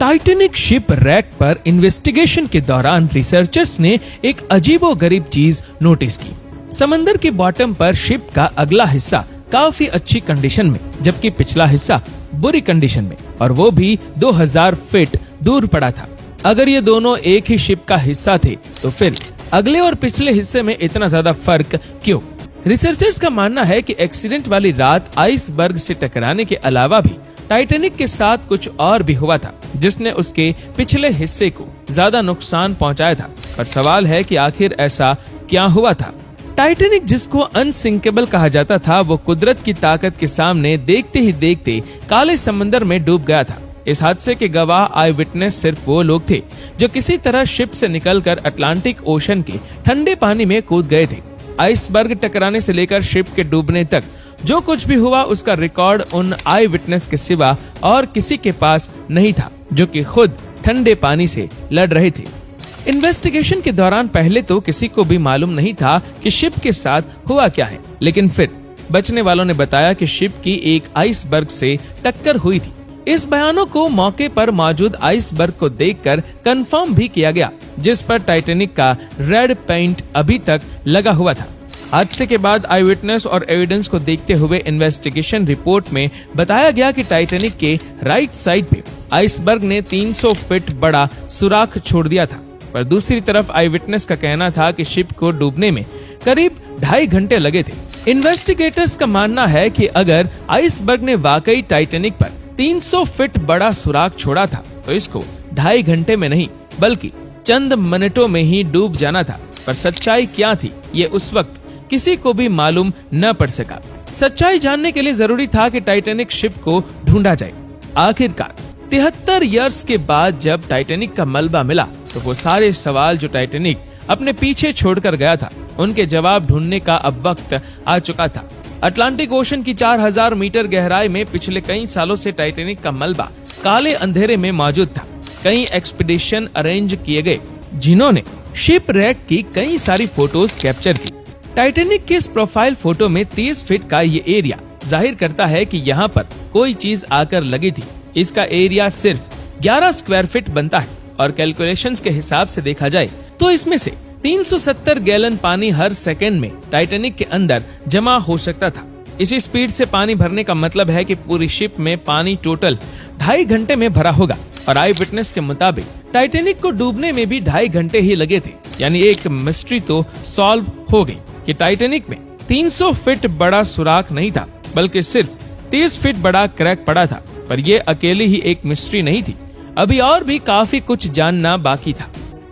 Titanic ship rack पर investigation के दौरान रिसर्चर्स ने एक अजीबोगरीब चीज नोटिस की। समंदर के बॉटम पर शिप का अगला हिस्सा काफी अच्छी कंडीशन में, जबकि पिछला हिस्सा बुरी कंडीशन में, और वो भी 2000 फीट दूर पड़ा था। अगर ये दोनों एक ही शिप का हिस्सा थे, तो फिर अगले और पिछले हिस्से में इतना ज्यादा फर्क क्यों? रिसर्चर्स का मानना है कि एक्सीडेंट वाली रात आइसबर्ग से टकराने के अलावा भी टाइटैनिक के साथ कुछ और भी हुआ था, जिसने उसके पिछले हिस्से को ज्यादा नुकसान पहुंचाया था। पर सवाल है कि आखिर ऐसा क्या हुआ था? टाइटैनिक, जिसको अनसिंकेबल कहा जाता था, वो कुदरत की ताकत के सामने देखते ही देखते काले समंदर में डूब गया था। इस हादसे के गवाह आई विटनेस सिर्फ वो लोग थे जो किसी तरह शिप से निकलकर अटलांटिक ओशन के ठंडे पानी में कूद गए थे। आइसबर्ग टकराने से लेकर शिप के डूबने तक जो कुछ भी हुआ, उसका रिकॉर्ड उन आई विटनेस के सिवा और किसी के पास नहीं था, जो कि खुद ठंडे पानी से लड़ रहे थे। इन्वेस्टिगेशन के दौरान पहले तो किसी को भी मालूम नहीं था कि शिप के साथ हुआ क्या है, लेकिन फिर बचने वालों ने बताया कि शिप की एक आइसबर्ग से टक्कर हुई थी। इस बयानों को मौके पर मौजूद आइसबर्ग को देखकर कंफर्म भी किया गया, जिस पर टाइटैनिक का रेड पेंट अभी तक लगा हुआ था। हादसे के बाद आई विटनेस और एविडेंस को देखते हुए इन्वेस्टिगेशन रिपोर्ट में बताया गया कि टाइटैनिक के राइट साइड पे आइसबर्ग ने 300 फीट बड़ा सुराख छोड़ दिया था। पर दूसरी तरफ आई विटनेस का कहना था कि शिप को डूबने में करीब 2.5 घंटे लगे थे। इन्वेस्टिगेटर्स का मानना है कि अगर आइसबर्ग ने वाकई टाइटैनिक पर 300 फीट बड़ा सुराख छोड़ा था, तो इसको 2.5 घंटे में नहीं बल्कि चंद मिनटों में ही डूब जाना था। पर सच्चाई क्या थी, ये उस वक्त किसी को भी मालूम न पड़ सका। सच्चाई जानने के लिए जरूरी था कि टाइटैनिक शिप को ढूंढा जाए। आखिरकार 73 इयर्स के बाद जब टाइटैनिक का मलबा मिला, तो वो सारे सवाल जो टाइटैनिक अपने पीछे छोड़कर गया था, उनके जवाब ढूंढने का अब वक्त आ चुका था। अटलांटिक ओशन की 4000 मीटर गहराई में पिछले कई सालों से टाइटैनिक का मलबा काले अंधेरे में मौजूद था। कई एक्सपीडिशन अरेंज किए गए, जिन्होंने शिप रैक की कई सारी फोटोज कैप्चर की। टाइटैनिक के इस प्रोफाइल फोटो में 30 फीट का ये एरिया जाहिर करता है कि यहाँ पर कोई चीज आकर लगी थी। इसका एरिया सिर्फ 11 स्क्वायर फीट बनता है, और कैलकुलेशंस के हिसाब से देखा जाए तो इसमें से 370 गैलन पानी हर सेकेंड में टाइटैनिक के अंदर जमा हो सकता था। इसी स्पीड से पानी भरने का मतलब है कि पूरी शिप में पानी टोटल 2.5 घंटे में भरा होगा। और आई विटनेस के मुताबिक टाइटैनिक को डूबने में भी 2.5 घंटे ही लगे थे। यानी एक मिस्ट्री तो सॉल्व हो गई कि टाइटैनिक में 300 फीट बड़ा सुराख नहीं था, बल्कि सिर्फ 30 फीट बड़ा क्रैक पड़ा था। पर यह अकेली ही एक मिस्ट्री नहीं थी, अभी और भी काफी कुछ जानना बाकी था।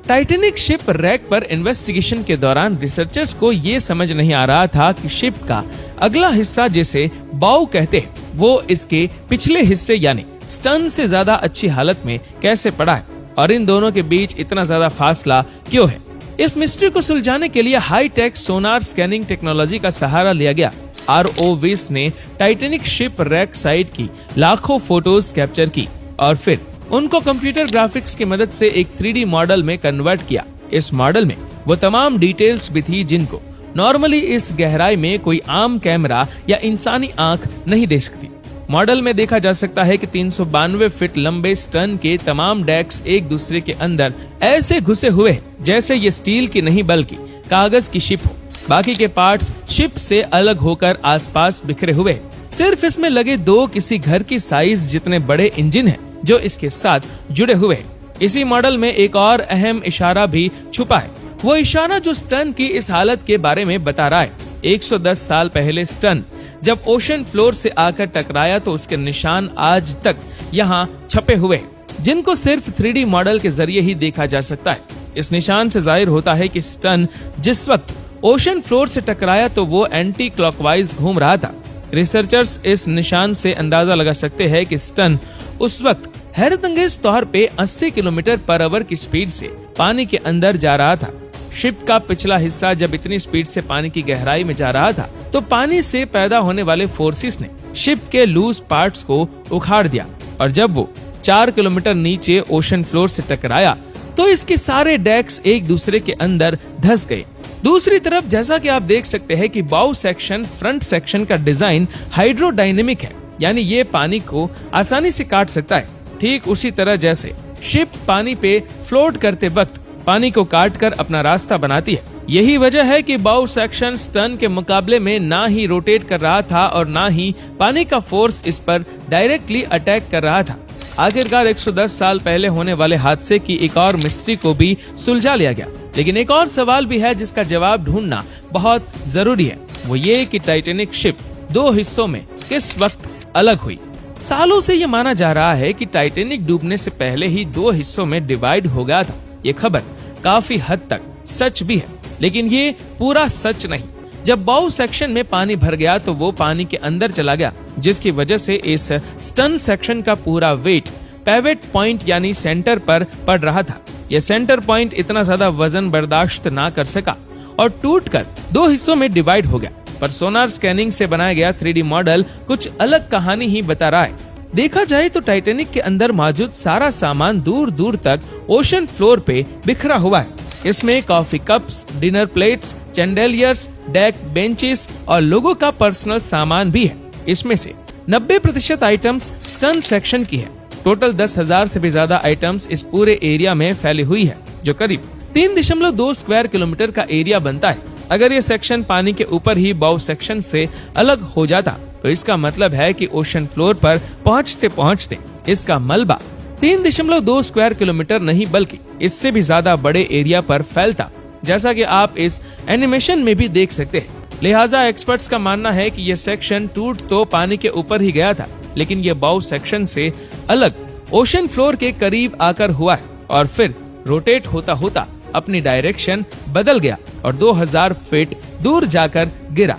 टाइटैनिक शिप रैक पर इन्वेस्टिगेशन के दौरान रिसर्चर्स को ये समझ नहीं आ रहा था कि शिप का अगला हिस्सा, जिसे बाउ कहते हैं, वो इसके पिछले हिस्से यानी स्टर्न से ज्यादा अच्छी हालत में कैसे पड़ा है, और इन दोनों के बीच इतना ज्यादा फासला क्यों है। इस मिस्ट्री को सुलझाने के लिए हाई टेक सोनार स्कैनिंग टेक्नोलॉजी का सहारा लिया गया। ROVs ने टाइटैनिक शिप रैक साइट की लाखों फोटोज कैप्चर की और फिर उनको कंप्यूटर ग्राफिक्स की मदद से एक 3D मॉडल में कन्वर्ट किया। इस मॉडल में वो तमाम डिटेल्स भी थी जिनको नॉर्मली इस गहराई में कोई आम कैमरा या इंसानी आंख नहीं देख सकती। मॉडल में देखा जा सकता है कि 392 फीट लंबे स्टर्न के तमाम डेक्स एक दूसरे के अंदर ऐसे घुसे हुए हैं जैसे ये स्टील की नहीं बल्कि कागज की शिप हो। बाकी के पार्ट्स शिप से अलग होकर आसपास बिखरे हुए। सिर्फ इसमें लगे 2 किसी घर की साइज जितने बड़े इंजन हैं जो इसके साथ जुड़े हुए हैं। इसी मॉडल में एक और अहम इशारा भी छुपा है, वो इशारा जो स्टर्न की इस हालत के बारे में बता रहा है। 110 साल पहले स्टर्न जब ओशन फ्लोर से आकर टकराया तो उसके निशान आज तक यहाँ छपे हुए हैं, जिनको सिर्फ 3D मॉडल के जरिए ही देखा जा सकता है। इस निशान से जाहिर होता है कि स्टर्न जिस वक्त ओशन फ्लोर से टकराया तो वो एंटी क्लॉकवाइज घूम रहा था। रिसर्चर्स इस निशान से अंदाजा लगा सकते हैं कि स्टर्न उस वक्त हैरतअंगेज तौर पे 80 किलोमीटर पर आवर की स्पीड से पानी के अंदर जा रहा था। शिप का पिछला हिस्सा जब इतनी स्पीड से पानी की गहराई में जा रहा था तो पानी से पैदा होने वाले फोर्सेस ने शिप के लूज पार्ट्स को उखाड़ दिया, और जब वो 4 किलोमीटर नीचे ओशन फ्लोर से टकराया तो इसके सारे डेक्स एक दूसरे के अंदर धंस गए। दूसरी तरफ जैसा कि आप देख सकते हैं कि बाउ सेक्शन फ्रंट सेक्शन का डिजाइन हाइड्रोडायनेमिक है, यानी ये पानी को आसानी से काट सकता है। ठीक उसी तरह जैसे शिप पानी पे फ्लोट करते वक्त पानी को काट कर अपना रास्ता बनाती है। यही वजह है कि बाउ सेक्शन स्टर्न के मुकाबले में ना ही रोटेट कर रहा था और ना ही पानी का फोर्स इस पर डायरेक्टली अटैक कर रहा था। आखिरकार 110 साल पहले होने वाले हादसे की एक और मिस्ट्री को भी सुलझा लिया गया, लेकिन एक और सवाल भी है जिसका जवाब ढूंढना बहुत जरूरी है। वो ये कि टाइटैनिक शिप 2 हिस्सों में किस वक्त अलग हुई। सालों से ये माना जा रहा है कि टाइटैनिक डूबने से पहले ही 2 हिस्सों में डिवाइड हो गया था। ये खबर काफी हद तक सच भी है, लेकिन ये पूरा सच नहीं। जब बाउ सेक्शन में पानी भर गया तो वो पानी के अंदर चला गया, जिसकी वजह से इस स्टर्न सेक्शन का पूरा वेट पिवट पॉइंट यानी सेंटर पर पड़ रहा था। यह सेंटर पॉइंट इतना ज्यादा वजन बर्दाश्त ना कर सका और टूटकर 2 हिस्सों में डिवाइड हो गया। पर सोनार स्कैनिंग से बनाया गया 3D मॉडल कुछ अलग कहानी ही बता रहा है। देखा जाए तो टाइटैनिक के अंदर मौजूद सारा सामान दूर दूर तक ओशन फ्लोर पे बिखरा हुआ है। इसमें coffee cups, dinner plates, chandeliers, deck benches और लोगों का पर्सनल सामान भी है। इसमें से 90% आइटम्स स्टर्न सेक्शन की है। टोटल 10,000 से भी ज्यादा आइटम्स इस पूरे एरिया में फैली हुई है, जो करीब 3.2 स्क्वायर किलोमीटर का एरिया बनता है। अगर ये सेक्शन पानी के ऊपर ही बाउ सेक्शन से अलग हो जाता तो इसका मतलब है कि ओशन फ्लोर पर पहुंचते पहुंचते इसका मलबा 3.2 स्क्वायर किलोमीटर नहीं बल्कि इससे भी ज्यादा बड़े एरिया पर फैलता, जैसा कि आप इस एनिमेशन में भी देख सकते हैं। लिहाजा एक्सपर्ट्स का मानना है कि यह सेक्शन टूट तो पानी के ऊपर ही गया था, लेकिन यह बाउ सेक्शन से अलग ओशन फ्लोर के करीब आकर हुआ है और फिर रोटेट होता होता अपनी डायरेक्शन बदल गया और 2000 फीट दूर जाकर गिरा।